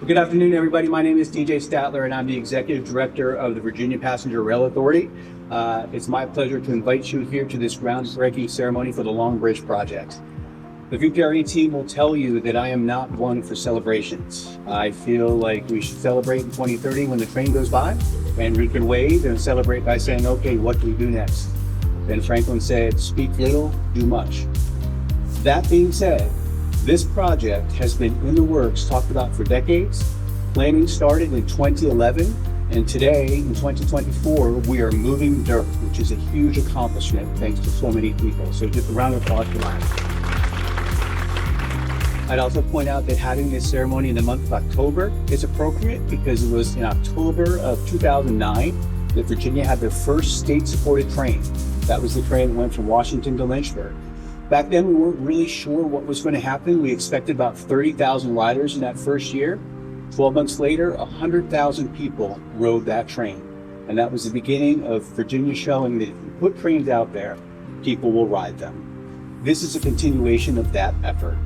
Good afternoon, everybody. My name is DJ Statler, and I'm the Executive Director of the Virginia Passenger Rail Authority. It's my pleasure to invite you here to this groundbreaking ceremony for the Long Bridge project. The VPRE team will tell you that I am not one for celebrations. I feel like we should celebrate in 2030 when the train goes by, and we can wave and celebrate by saying, okay, what do we do next? Ben Franklin said, speak little, do much. That being said, this project has been in the works, talked about for decades. Planning started in 2011, and today, in 2024, we are moving dirt, which is a huge accomplishment thanks to so many people. So just a round of applause for that. I'd also point out that having this ceremony in the month of October is appropriate because it was in October of 2009 that Virginia had their first state-supported train. That was the train that went from Washington to Lynchburg. Back then, we weren't really sure what was going to happen. We expected about 30,000 riders in that first year. 12 months later, 100,000 people rode that train. And that was the beginning of Virginia showing that if you put trains out there, people will ride them. This is a continuation of that effort.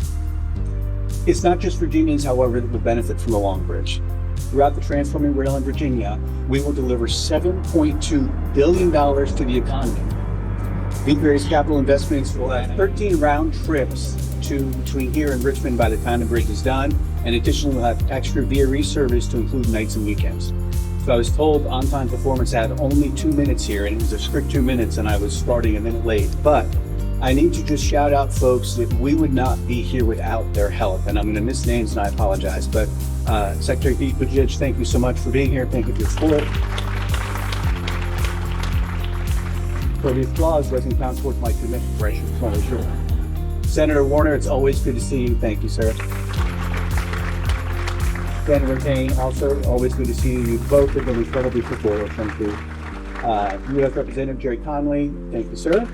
It's not just Virginians, however, that will benefit from the Long Bridge. Throughout the Transforming Rail in Virginia, we will deliver $7.2 billion to the economy. VPRE's capital investments will have 13 round trips between here and Richmond by the time the bridge is done, and additionally we'll have extra VRE service to include nights and weekends. So I was told on-time performance had only 2 minutes here, and it was a strict 2 minutes, and I was starting a minute late. But I need to just shout out folks that we would not be here without their help, and I'm going to miss names and I apologize. But Secretary Pete Buttigieg, thank you so much for being here. Thank you for your support. So the applause doesn't count towards my commitment, right? Sure. Senator Warner, it's always good to see you. Thank you, sir. Senator Kane, also always good to see you. You both have been incredibly supportive. Thank you. U.S. Representative Jerry Conley, thank you, sir.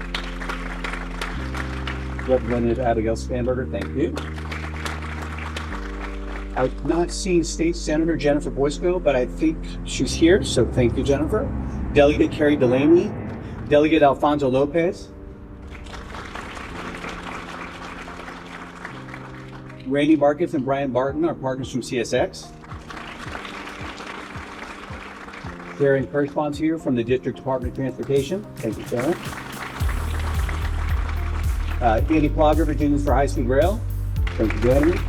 Representative Abigail Spanberger, thank you. I've not seen State Senator Jennifer Boysko, but I think she's here, so thank you, Jennifer. Delegate Carrie Delaney, Delegate Alfonso Lopez, Randy Marcus and Brian Barton, our partners from CSX. Sharon Kirschbaum's here from the District Department of Transportation. Thank you, Sharon. Andy Plogger, Virginians for High-Speed Rail. Thank you, Danny.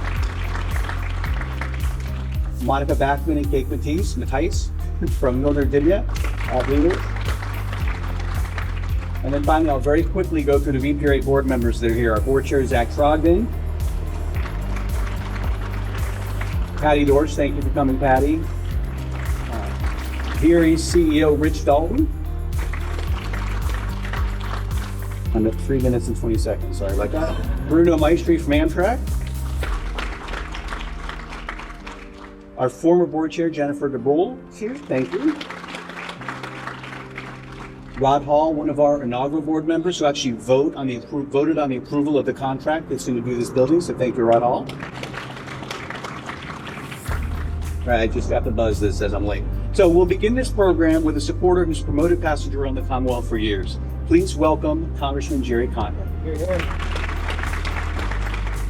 Monica Backman and Kate Matisse from Northern Virginia, leaders. And then finally, I'll very quickly go through the VPRA board members that are here. Our board chair, Zach Trogdon. Patty Dorsch, thank you for coming, Patty. VRE's CEO, Rich Dalton. I'm at 3 minutes and 20 seconds, sorry about that. Bruno Maestri from Amtrak. Our former board chair, Jennifer DeBoel, is here, thank you. Rod Hall, one of our inaugural board members who actually voted on the approval of the contract that's going to do this building, so thank you, Rod Hall. All right, I just got the buzz that says I'm late. So we'll begin this program with a supporter who's promoted passenger rail in the Commonwealth for years. Please welcome Congressman Jerry Conley.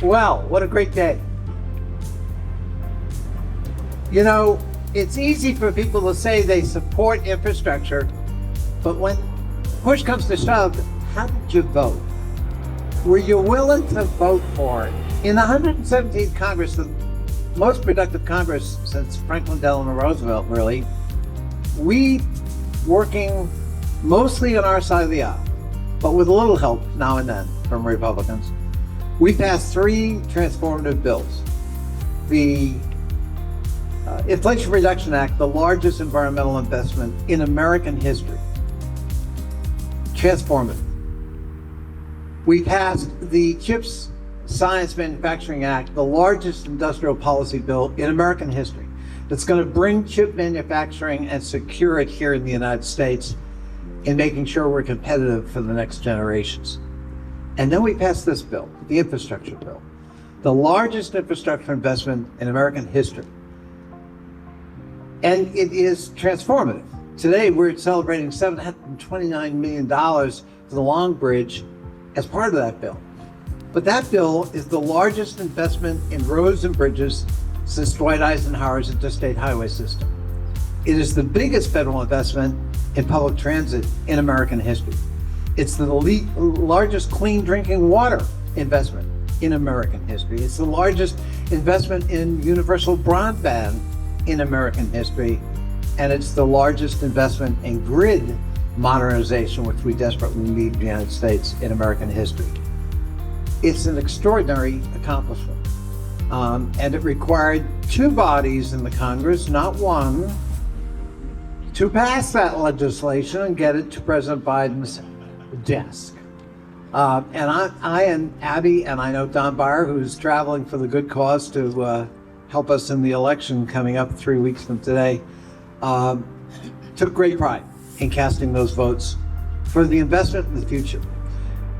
Wow, what a great day. You know, it's easy for people to say they support infrastructure, but when push comes to shove, how did you vote? Were you willing to vote for it? In the 117th Congress, the most productive Congress since Franklin Delano Roosevelt, really, we working mostly on our side of the aisle, but with a little help now and then from Republicans, we passed 3 transformative bills. The Inflation Reduction Act, the largest environmental investment in American history. Transformative. We passed the CHIPS Science Manufacturing Act, the largest industrial policy bill in American history, that's going to bring chip manufacturing and secure it here in the United States in making sure we're competitive for the next generations. And then we passed this bill, the infrastructure bill, the largest infrastructure investment in American history. And it is transformative. Today, we're celebrating $729 million for the Long Bridge as part of that bill. But that bill is the largest investment in roads and bridges since Dwight Eisenhower's interstate highway system. It is the biggest federal investment in public transit in American history. It's the largest clean drinking water investment in American history. It's the largest investment in universal broadband in American history. And it's the largest investment in grid modernization, which we desperately need in the United States in American history. It's an extraordinary accomplishment. And it required two bodies in the Congress, not one, to pass that legislation and get it to President Biden's desk. And I and Abby, and I know Don Beyer, who's traveling for the good cause to help us in the election coming up 3 weeks from today, took great pride in casting those votes for the investment in the future.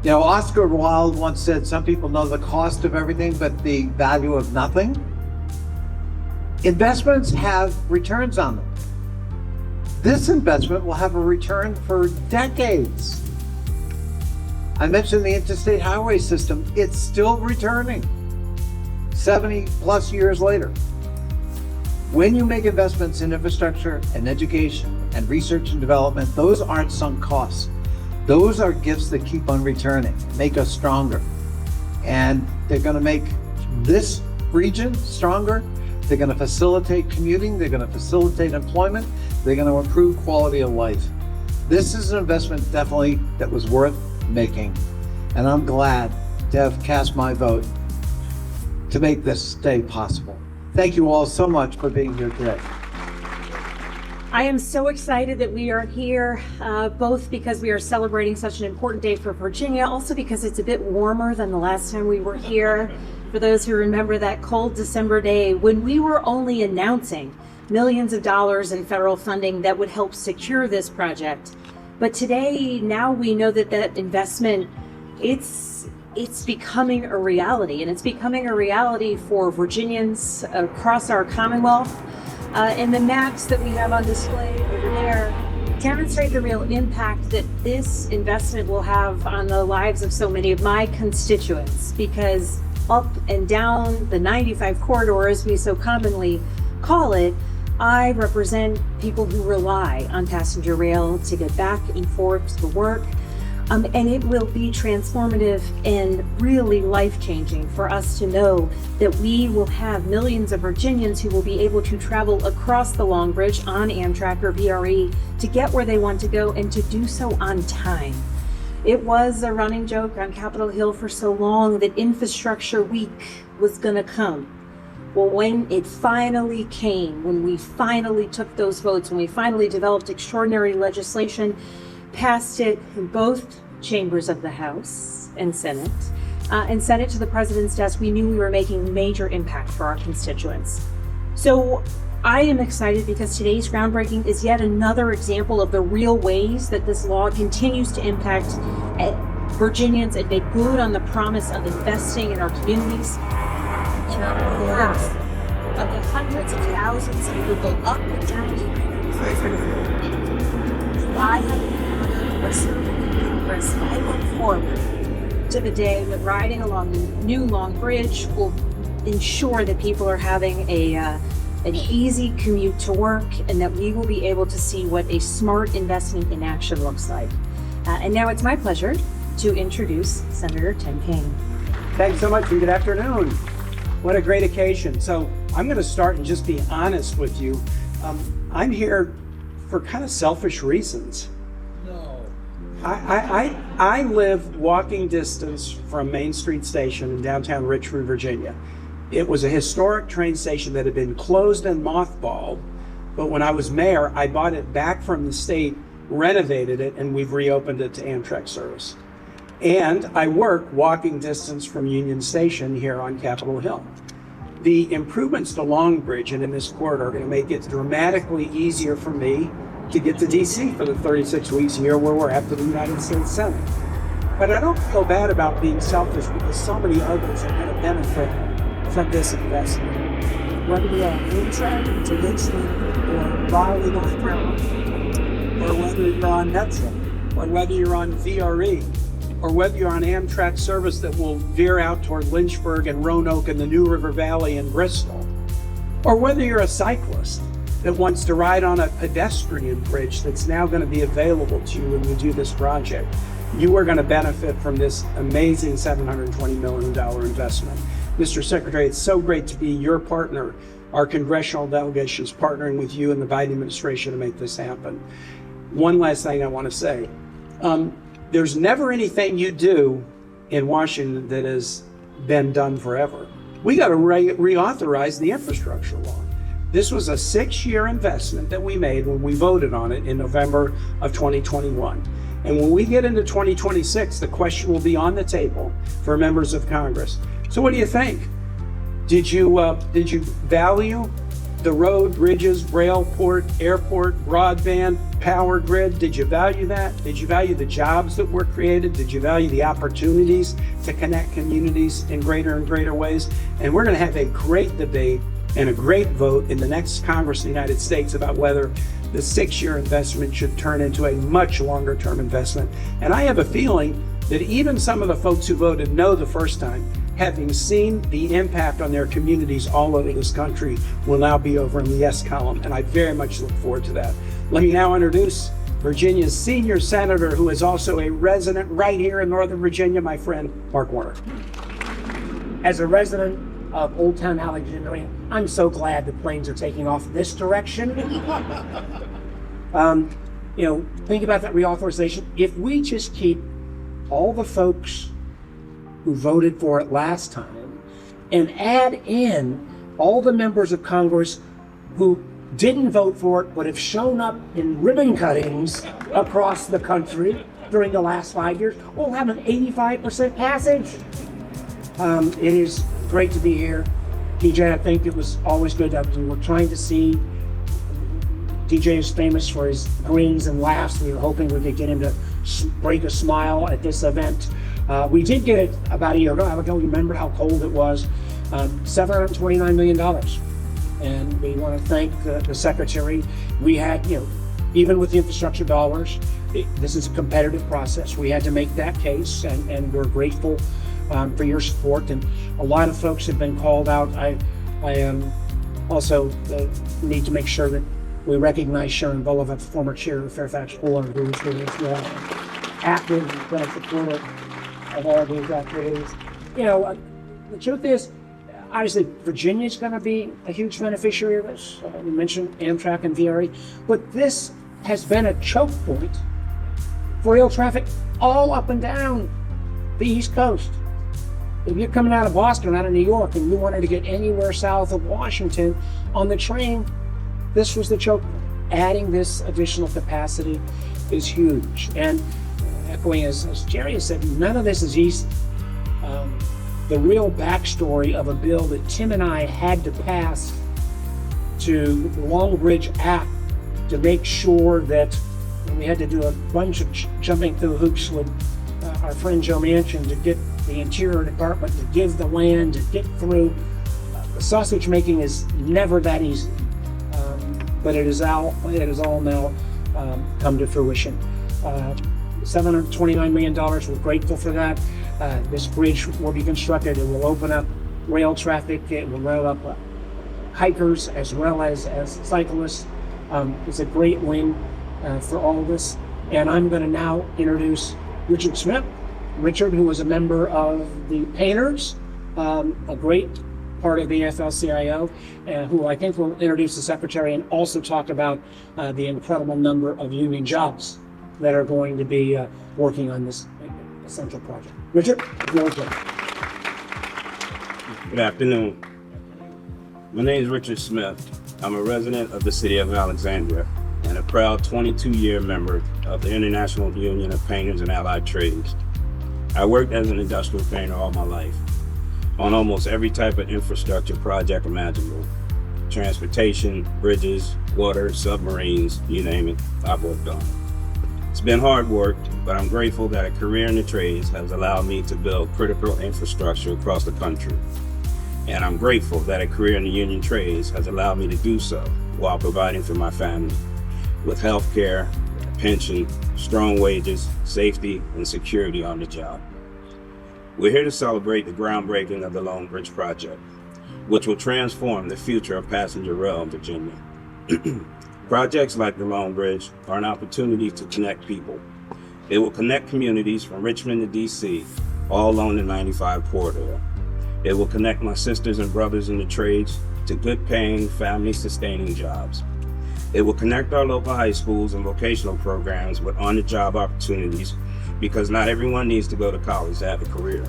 You know, Oscar Wilde once said, some people know the cost of everything, but the value of nothing. Investments have returns on them. This investment will have a return for decades. I mentioned the interstate highway system. It's still returning 70 plus years later. When you make investments in infrastructure and education and research and development, those aren't sunk costs. Those are gifts that keep on returning, make us stronger. And they're going to make this region stronger. They're going to facilitate commuting. They're going to facilitate employment. They're going to improve quality of life. This is an investment definitely that was worth making. And I'm glad to have cast my vote to make this day possible. Thank you all so much for being here today. I am so excited that we are here, both because we are celebrating such an important day for Virginia, also because it's a bit warmer than the last time we were here. For those who remember that cold December day when we were only announcing millions of dollars in federal funding that would help secure this project. But today, now we know that that investment, it's becoming a reality, and it's becoming a reality for Virginians across our Commonwealth. And the maps that we have on display over there demonstrate the real impact that this investment will have on the lives of so many of my constituents, because up and down the 95 corridor, as we so commonly call it, I represent people who rely on passenger rail to get back and forth to work. And it will be transformative and really life-changing for us to know that we will have millions of Virginians who will be able to travel across the Long Bridge on Amtrak or VRE to get where they want to go and to do so on time. It was a running joke on Capitol Hill for so long that Infrastructure Week was gonna come. Well, when it finally came, when we finally took those votes, when we finally developed extraordinary legislation, passed it in both chambers of the House and Senate, and sent it to the President's desk, we knew we were making major impact for our constituents. So I am excited because today's groundbreaking is yet another example of the real ways that this law continues to impact Virginians and make good on the promise of investing in our communities. In our behalf of the hundreds of thousands of people up and down I look forward to the day that riding along the new Long Bridge will ensure that people are having an easy commute to work, and that we will be able to see what a smart investment in action looks like. And now it's my pleasure to introduce Senator Tim Kaine. Thanks so much, and good afternoon. What a great occasion. So I'm going to start and just be honest with you. I'm here for kind of selfish reasons. I live walking distance from Main Street Station in downtown Richmond, Virginia. It was a historic train station that had been closed and mothballed, but when I was mayor, I bought it back from the state, renovated it, and we've reopened it to Amtrak service. And I work walking distance from Union Station here on Capitol Hill. The improvements to Long Bridge and in this corridor are going to make it dramatically easier for me to get to DC for the 36 weeks a year where we're at the United States Senate. But I don't feel bad about being selfish because so many others are going to benefit from this investment. Whether you're on Amtrak to Richmond or Raleigh, North Carolina, or whether you're on Metro, or whether you're on VRE, or whether you're on Amtrak service that will veer out toward Lynchburg and Roanoke and the New River Valley and Bristol, or whether you're a cyclist that wants to ride on a pedestrian bridge that's now going to be available to you when you do this project, you are going to benefit from this amazing $720 million investment. Mr. Secretary, it's so great to be your partner. Our congressional delegation is partnering with you and the Biden administration to make this happen. One last thing I want to say. There's never anything you do in Washington that has been done forever. We got to reauthorize the infrastructure law. This was a 6-year investment that we made when we voted on it in November of 2021. And when we get into 2026, the question will be on the table for members of Congress. So what do you think? Did you value the road, bridges, rail, port, airport, broadband, power grid? Did you value that? Did you value the jobs that were created? Did you value the opportunities to connect communities in greater and greater ways? And we're going to have a great debate and a great vote in the next Congress of the United States about whether the 6-year investment should turn into a much longer term investment. And I have a feeling that even some of the folks who voted no the first time, having seen the impact on their communities all over this country, will now be over in the yes column. And I very much look forward to that. Let me now introduce Virginia's senior senator, who is also a resident right here in Northern Virginia, my friend, Mark Warner. As a resident of Old Town Alexandria, I'm so glad the planes are taking off this direction. Think about that reauthorization. If we just keep all the folks who voted for it last time and add in all the members of Congress who didn't vote for it but have shown up in ribbon cuttings across the country during the last 5 years, we'll have an 85% passage. It is great to be here. DJ, I think it was always good that we were trying to see. DJ is famous for his grins and laughs. We were hoping we could get him to break a smile at this event. We did get it about a year ago. I don't remember how cold it was. $729 million. And we want to thank the Secretary. We had, even with the infrastructure dollars, this is a competitive process. We had to make that case, and we're grateful for your support. And a lot of folks have been called out. I also need to make sure that we recognize Sharon Bulova, former chair of Fairfax Fuller, who was really active and supportive of all these activities. The truth is, obviously, Virginia is going to be a huge beneficiary of this. We mentioned Amtrak and VRE, but this has been a choke point for rail traffic all up and down the East Coast. If you're coming out of Boston, out of New York, and you wanted to get anywhere south of Washington on the train, this was the choke point. Adding this additional capacity is huge. And echoing as Jerry has said, none of this is easy. The real backstory of a bill that Tim and I had to pass to the Long Bridge Act to make sure that we had to do a bunch of jumping through hoops with our friend Joe Manchin to get the Interior Department to give the land, to get through. The sausage making is never that easy, but it is all now come to fruition. $729 million, we're grateful for that. This bridge will be constructed. It will open up rail traffic. It will rail up hikers as well as cyclists. It's a great win for all of us. And I'm going to now introduce Richard Smith. Richard, who was a member of the Painters, a great part of the AFL-CIO, who I think will introduce the Secretary and also talk about the incredible number of union jobs that are going to be working on this essential project. Richard, you're good. Good afternoon. My name is Richard Smith. I'm a resident of the city of Alexandria and a proud 22-year member of the International Union of Painters and Allied Trades. I worked as an industrial painter all my life on almost every type of infrastructure project imaginable. Transportation, bridges, water, submarines, you name it, I've worked on it. It's been hard work, but I'm grateful that a career in the trades has allowed me to build critical infrastructure across the country. And I'm grateful that a career in the union trades has allowed me to do so while providing for my family with health care, pension, strong wages, safety, and security on the job. We're here to celebrate the groundbreaking of the Long Bridge project. which will transform the future of passenger rail in Virginia. Projects like the Long Bridge are an opportunity to connect people. It will connect communities from Richmond to DC, all along the 95 corridor. It will connect my sisters and brothers in the trades to good-paying, family-sustaining jobs. It will connect our local high schools and vocational programs with on-the-job opportunities, because not everyone needs to go to college to have a career.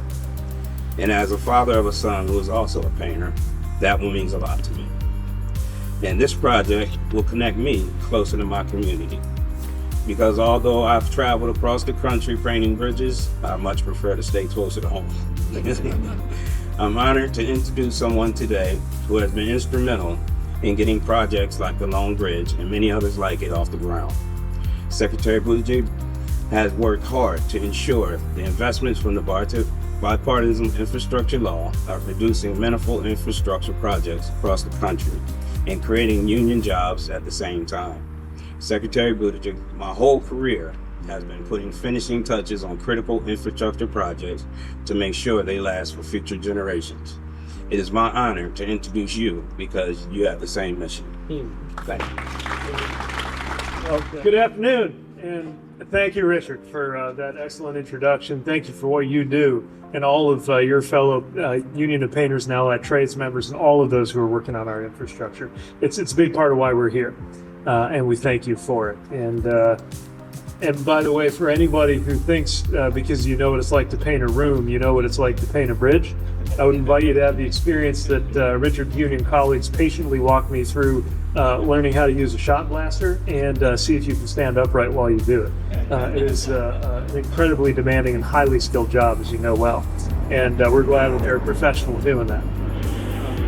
And as a father of a son who is also a painter, that one means a lot to me. And this project will connect me closer to my community. Because although I've traveled across the country painting bridges, I much prefer to stay closer to home. I'm honored to introduce someone today who has been instrumental in getting projects like the Long Bridge and many others like it off the ground. Secretary Buttigieg has worked hard to ensure the investments from the bipartisan infrastructure law are producing meaningful infrastructure projects across the country and creating union jobs at the same time. Secretary Buttigieg, my whole career, has been putting finishing touches on critical infrastructure projects to make sure they last for future generations. It is my honor to introduce you because you have the same mission. Thank you. Good afternoon, and thank you, Richard, for that excellent introduction. Thank you for what you do, and all of your fellow Union of Painters and Allied Trades members, and all of those who are working on our infrastructure. It's a big part of why we're here, and we thank you for it. And by the way, for anybody who thinks because you know what it's like to paint a room, you know what it's like to paint a bridge, I would invite you to have the experience that Richard's union colleagues patiently walked me through learning how to use a shot blaster and see if you can stand upright while you do it. It is an incredibly demanding and highly skilled job, as you know well, and we're glad that they're professional doing that.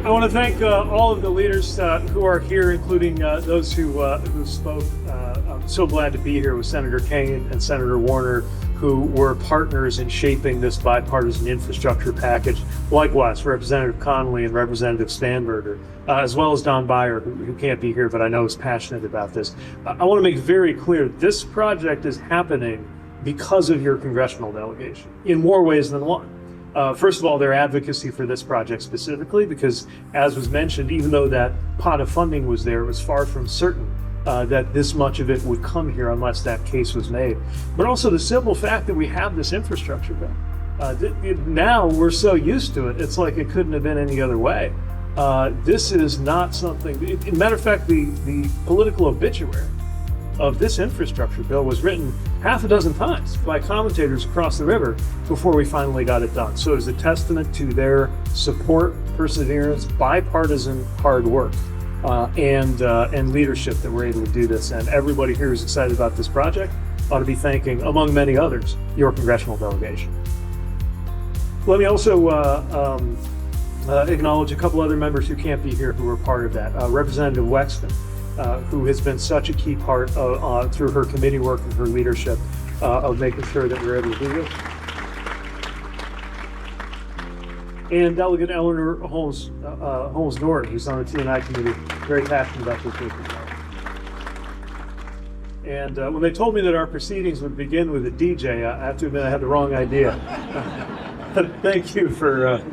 I want to thank all of the leaders who are here, including those who spoke. I'm so glad to be here with Senator Kaine and Senator Warner, who were partners in shaping this bipartisan infrastructure package. Likewise, Representative Connolly and Representative Stanberger, as well as Don Beyer, who can't be here, but I know is passionate about this. I want to make very clear, this project is happening because of your congressional delegation in more ways than one. First of all, their advocacy for this project specifically, because as was mentioned, even though that pot of funding was there, it was far from certain that this much of it would come here unless that case was made. But also the simple fact that we have this infrastructure bill. Now we're so used to it, it's like it couldn't have been any other way. This is not something, as a matter of fact, the political obituary of this infrastructure bill was written half a dozen times by commentators across the river before we finally got it done. So it is a testament to their support, perseverance, bipartisan hard work, and leadership that we're able to do this. And everybody here who's excited about this project ought to be thanking, among many others, your congressional delegation. Let me also acknowledge a couple other members who can't be here who were part of that. Representative Wexton, who has been such a key part through her committee work and her leadership of making sure that we're able to do this. And Delegate Eleanor Holmes Nord, who's on the T&I committee, very passionate about this issue. And when they told me that our proceedings would begin with a DJ, I have to admit I had the wrong idea. Thank you for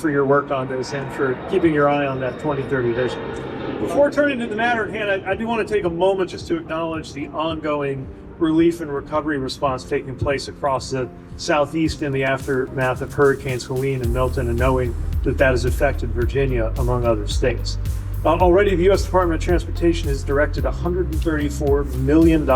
your work on this and for keeping your eye on that 2030 vision. Before turning to the matter at hand, I do want to take a moment just to acknowledge the ongoing relief and recovery response taking place across the Southeast in the aftermath of Hurricanes Helene and Milton, and knowing that that has affected Virginia, among other states. Already, the U.S. Department of Transportation has directed $134 million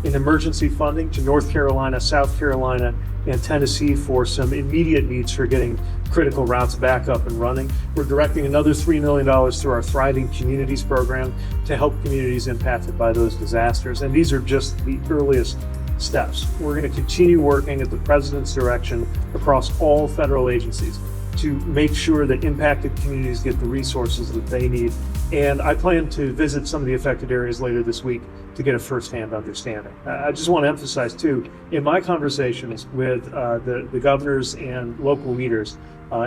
in emergency funding to North Carolina, South Carolina, and Tennessee for some immediate needs for getting critical routes back up and running. We're directing another $3 million through our Thriving Communities program to help communities impacted by those disasters. And these are just the earliest steps. We're going to continue working at the President's direction across all federal agencies to make sure that impacted communities get the resources that they need. And I plan to visit some of the affected areas later this week to get a firsthand understanding. I just want to emphasize too, in my conversations with the governors and local leaders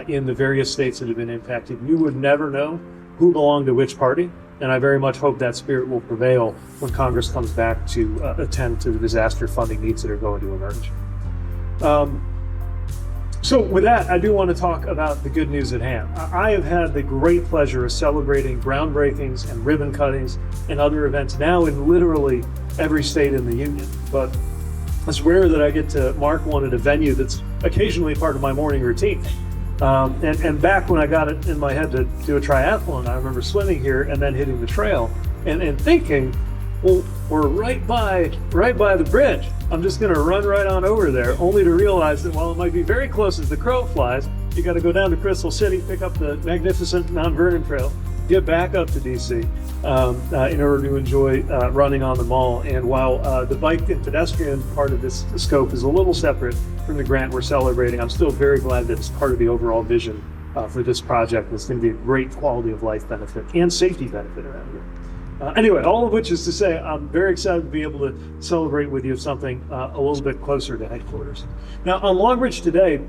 in the various states that have been impacted, you would never know who belonged to which party. And I very much hope that spirit will prevail when Congress comes back to attend to the disaster funding needs that are going to emerge. So with that, I do want to talk about the good news at hand. I have had the great pleasure of celebrating groundbreakings and ribbon cuttings and other events now in literally every state in the union. But it's rare that I get to mark one at a venue that's occasionally part of my morning routine. And back when I got it in my head to do a triathlon, I remember swimming here and then hitting the trail and thinking, well, we're right by the bridge. I'm just going to run right on over there, only to realize that while it might be very close as the crow flies, you got to go down to Crystal City, pick up the magnificent Mount Vernon Trail, get back up to DC in order to enjoy running on the mall. And while the bike and pedestrian part of this scope is a little separate from the grant we're celebrating, I'm still very glad that it's part of the overall vision for this project. It's going to be a great quality of life benefit and safety benefit around here. Anyway, all of which is to say, I'm very excited to be able to celebrate with you something a little bit closer to headquarters. Now, on Long Bridge today,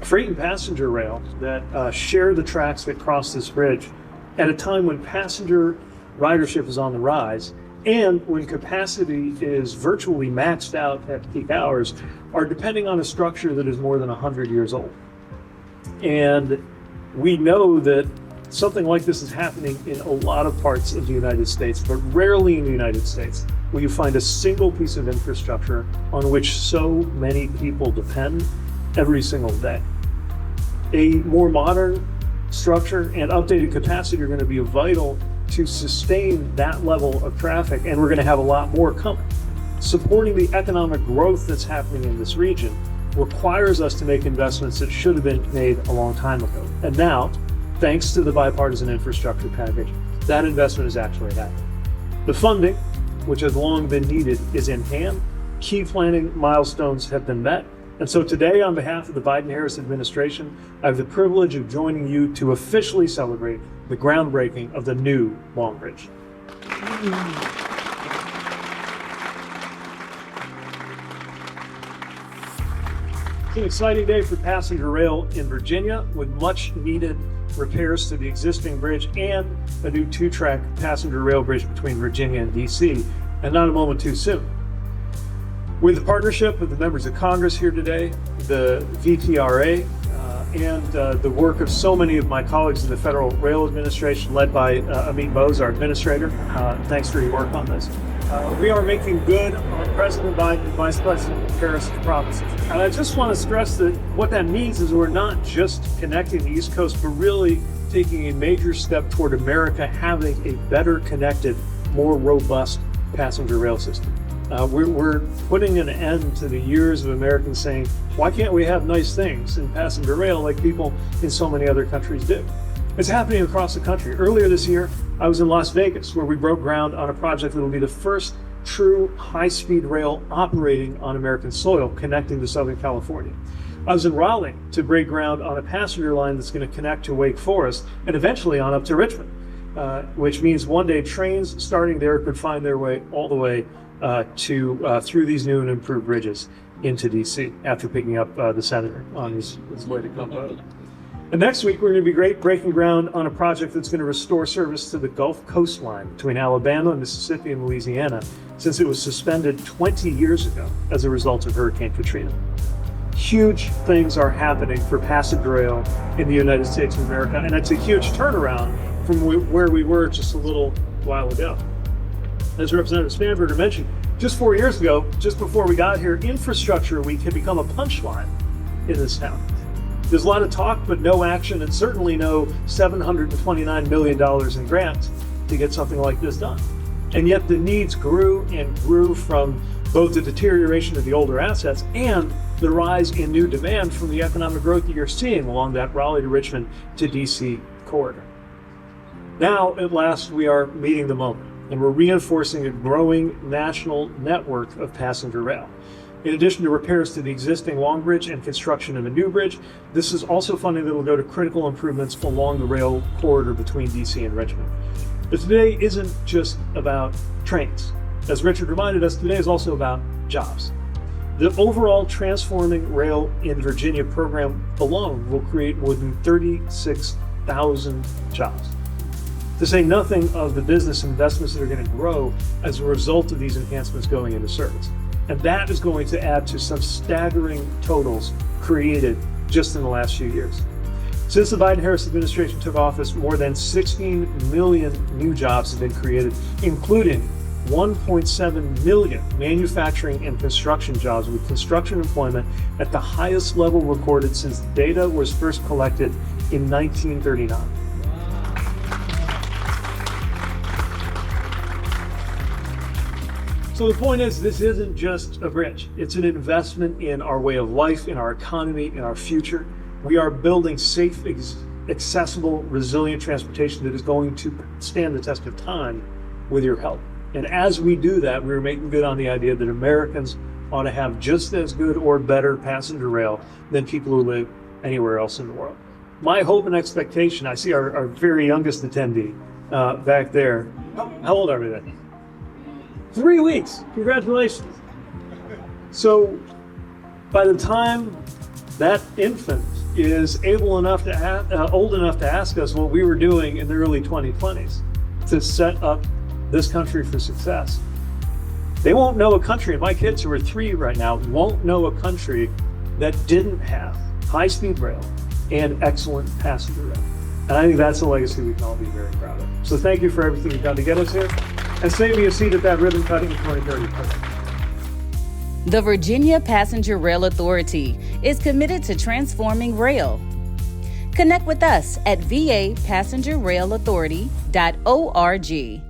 freight and passenger rail that share the tracks that cross this bridge at a time when passenger ridership is on the rise and when capacity is virtually maxed out at peak hours, are depending on a structure that is more than 100 years old. And we know that something like this is happening in a lot of parts of the United States, but rarely in the United States will you find a single piece of infrastructure on which so many people depend every single day. A more modern structure and updated capacity are going to be vital to sustain that level of traffic, and we're going to have a lot more coming. Supporting the economic growth that's happening in this region requires us to make investments that should have been made a long time ago. And now, thanks to the bipartisan infrastructure package, that investment is actually happening. The funding, which has long been needed, is in hand. Key planning milestones have been met. And so today, on behalf of the Biden-Harris administration, I have the privilege of joining you to officially celebrate the groundbreaking of the new Long Bridge. It's an exciting day for passenger rail in Virginia, with much needed repairs to the existing bridge and a new 2-track passenger rail bridge between Virginia and DC, and not a moment too soon. With the partnership of the members of Congress here today, the VPRA, and the work of so many of my colleagues in the Federal Rail Administration, led by Amit Bose, our administrator, thanks for your work on this. We are making good on President Biden and Vice President Harris' promises. And I just want to stress that what that means is we're not just connecting the East Coast, but really taking a major step toward America having a better connected, more robust passenger rail system. We're putting an end to the years of Americans saying, why can't we have nice things in passenger rail like people in so many other countries do? It's happening across the country. Earlier this year, I was in Las Vegas, where we broke ground on a project that will be the first true high-speed rail operating on American soil, connecting to Southern California. I was in Raleigh to break ground on a passenger line that's going to connect to Wake Forest and eventually on up to Richmond, which means one day trains starting there could find their way all the way through these new and improved bridges into DC after picking up the senator on his way to come vote. And next week, we're going to be breaking ground on a project that's going to restore service to the Gulf coastline between Alabama, Mississippi, and Louisiana, since it was suspended 20 years ago as a result of Hurricane Katrina. Huge things are happening for passenger rail in the United States of America, and it's a huge turnaround from where we were just a little while ago. As Representative Spanberger mentioned, just 4 years ago, just before we got here, Infrastructure Week had become a punchline in this town. There's a lot of talk, but no action, and certainly no $729 million in grants to get something like this done. And yet the needs grew and grew from both the deterioration of the older assets and the rise in new demand from the economic growth that you're seeing along that Raleigh to Richmond to DC corridor. Now, at last, we are meeting the moment, and we're reinforcing a growing national network of passenger rail. In addition to repairs to the existing Long Bridge and construction of a new bridge, this is also funding that will go to critical improvements along the rail corridor between DC and Richmond. But today isn't just about trains. As Richard reminded us, today is also about jobs. The overall Transforming Rail in Virginia program alone will create more than 36,000 jobs. To say nothing of the business investments that are going to grow as a result of these enhancements going into service. And that is going to add to some staggering totals created just in the last few years. Since the Biden-Harris administration took office, more than 16 million new jobs have been created, including 1.7 million manufacturing and construction jobs, with construction employment at the highest level recorded since data was first collected in 1939. So the point is, this isn't just a bridge. It's an investment in our way of life, in our economy, in our future. We are building safe, accessible, resilient transportation that is going to stand the test of time with your help. And as we do that, we're making good on the idea that Americans ought to have just as good or better passenger rail than people who live anywhere else in the world. My hope and expectation, I see our very youngest attendee back there. How old are we then? 3 weeks. Congratulations. So by the time that infant is old enough to ask us what we were doing in the early 2020s to set up this country for success, they won't know a country, and my kids who are 3 right now won't know a country that didn't have high-speed rail and excellent passenger rail. And I think that's a legacy we can all be very proud of. So thank you for everything you've done to get us here, and save me a seat at that ribbon cutting in 2030. The Virginia Passenger Rail Authority is committed to transforming rail. Connect with us at vapassengerrailauthority.org.